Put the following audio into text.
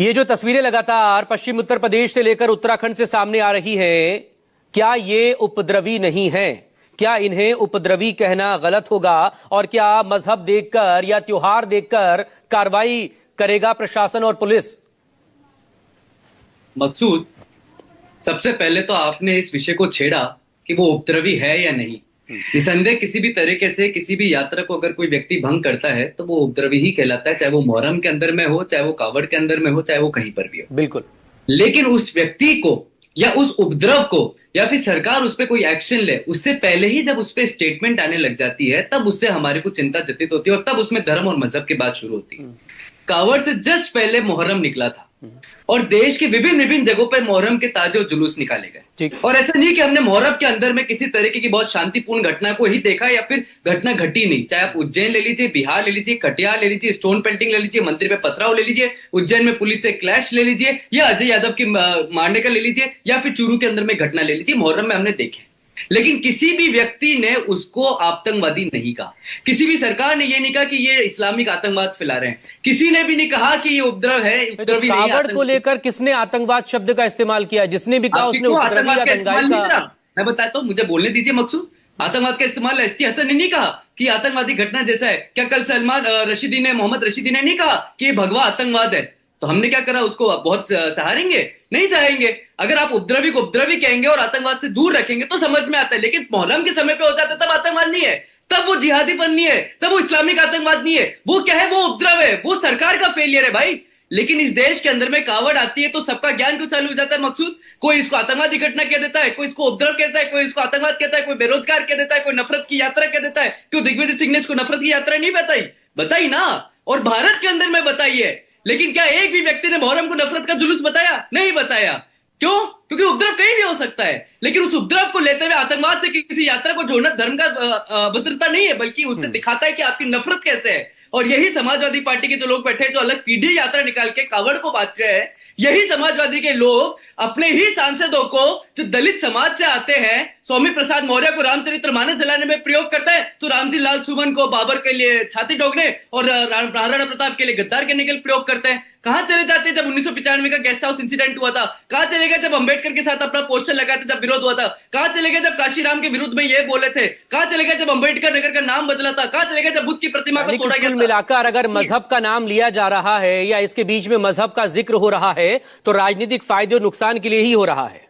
ये जो तस्वीरें लगातार पश्चिम उत्तर प्रदेश से लेकर उत्तराखंड से सामने आ रही हैं, क्या ये उपद्रवी नहीं है? क्या इन्हें उपद्रवी कहना गलत होगा? और क्या मजहब देखकर या त्योहार देखकर कार्रवाई करेगा प्रशासन और पुलिस? मकसूद, सबसे पहले तो आपने इस विषय को छेड़ा कि वो उपद्रवी है या नहीं। निसंदेह किसी भी तरीके से किसी भी यात्रा को अगर कोई व्यक्ति भंग करता है तो वो उपद्रवी ही कहलाता है, चाहे वो मोहर्रम के अंदर में हो, चाहे वो कावड़ के अंदर में हो, चाहे वो कहीं पर भी हो। बिल्कुल। लेकिन उस व्यक्ति को या उस उपद्रव को या फिर सरकार उस पर कोई एक्शन ले, उससे पहले ही जब उस पर स्टेटमेंट आने लग जाती है तब उससे हमारे को चिंता जतित होती है और तब उसमें धर्म और मजहब की बात शुरू होती है। कावड़ से जस्ट पहले मोहर्रम निकला था और देश के विभिन्न विभिन्न जगहों पर मोहर्रम के ताजे और जुलूस निकाले गए। और ऐसा नहीं कि हमने मोहर्रम के अंदर में किसी तरीके की बहुत शांतिपूर्ण घटना को ही देखा या फिर घटना घटी नहीं। चाहे आप उज्जैन ले लीजिए, बिहार ले लीजिए, कटिहार ले लीजिए, स्टोन पेल्टिंग ले लीजिए, मंदिर पे पथराव ले लीजिए, उज्जैन में पुलिस से क्लैश ले लीजिए, या अजय यादव की मारने का ले लीजिए, या फिर चूरू के अंदर में घटना ले लीजिए, मोहर्रम में हमने देखे। लेकिन किसी भी व्यक्ति ने उसको आतंकवादी नहीं कहा, किसी भी सरकार ने यह नहीं कहा कि ये इस्लामिक आतंकवाद फैला रहे हैं, किसी ने भी नहीं कहा कि ये उपद्रव है, उपद्रवी नहीं है। कावड़ को लेकर किसने आतंकवाद शब्द का इस्तेमाल किया? जिसने भी कहा उसने उपद्रवी या दंगाई का। मैं बताता हूं, मुझे बोलने दीजिए मकसूद। आतंकवाद का इस्तेमाल एसटी हसन ने नहीं कहा कि आतंकवादी घटना जैसा है। क्या कल सलमान रशीदी ने, मोहम्मद रशीदी ने नहीं कहा कि ये भगवा आतंकवाद है? तो हमने क्या करा, उसको बहुत सहारेंगे? नहीं सहारेंगे। अगर आप उपद्रवी को उपद्रवी कहेंगे और आतंकवाद से दूर रखेंगे तो समझ में आता है, लेकिन मोहर्रम के समय पे हो जाता है तब आतंकवाद नहीं है, तब वो जिहादीपन नहीं है, तब वो इस्लामिक आतंकवाद नहीं है। वो क्या है? वो उपद्रव है, वो सरकार का फेलियर है भाई। लेकिन इस देश के अंदर में कावड़ आती है तो सबका ज्ञान क्यों चालू हो जाता है मकसूद? कोई इसको आतंकवादी घटना कह देता है, कोई इसको उपद्रव कहता है, कोई इसको आतंकवाद कहता है, कोई बेरोजगार कह देता है, कोई नफरत की यात्रा कह देता है। क्यों दिग्विजय सिंह ने इसको नफरत की यात्रा नहीं बताई ना? और भारत के अंदर में बताई है। लेकिन क्या एक भी व्यक्ति ने मुहर्रम को नफरत का जुलूस बताया? नहीं बताया। क्यों? क्योंकि उपद्रव कहीं भी हो सकता है। लेकिन उस उपद्रव को लेते हुए आतंकवाद से किसी यात्रा को जोड़ना धर्म का अभद्रता नहीं है, बल्कि उससे दिखाता है कि आपकी नफरत कैसे है। और यही समाजवादी पार्टी के जो लोग बैठे हैं, जो अलग पीढ़ी यात्रा निकाल के कावड़ को बांट रहे हैं, यही समाजवादी के लोग अपने ही सांसदों को, जो दलित समाज से आते हैं, स्वामी प्रसाद मौर्य को रामचरितमानस जलाने में प्रयोग करता है, तो रामजी लाल सुमन को बाबर के लिए छाती ठोकने और महाराणा प्रताप के लिए गद्दार करने के लिए प्रयोग करते हैं। कहां चले जाते हैं जब 1995 का गेस्ट हाउस इंसिडेंट हुआ था? कहां चले गए जब अंबेडकर के साथ अपना पोस्टर लगाते जब विरोध हुआ था? कहां चले गए जब काशीराम के विरुद्ध में ये बोले थे? कहां चले गए जब अंबेडकर नगर का नाम बदला था? कहां चले गए जब बुद्ध की प्रतिमा को तोड़ा गया था? मिलाकर अगर मजहब का नाम लिया जा रहा है या इसके बीच में मजहब का जिक्र हो रहा है तो राजनीतिक फायदे और नुकसान के लिए ही हो रहा है।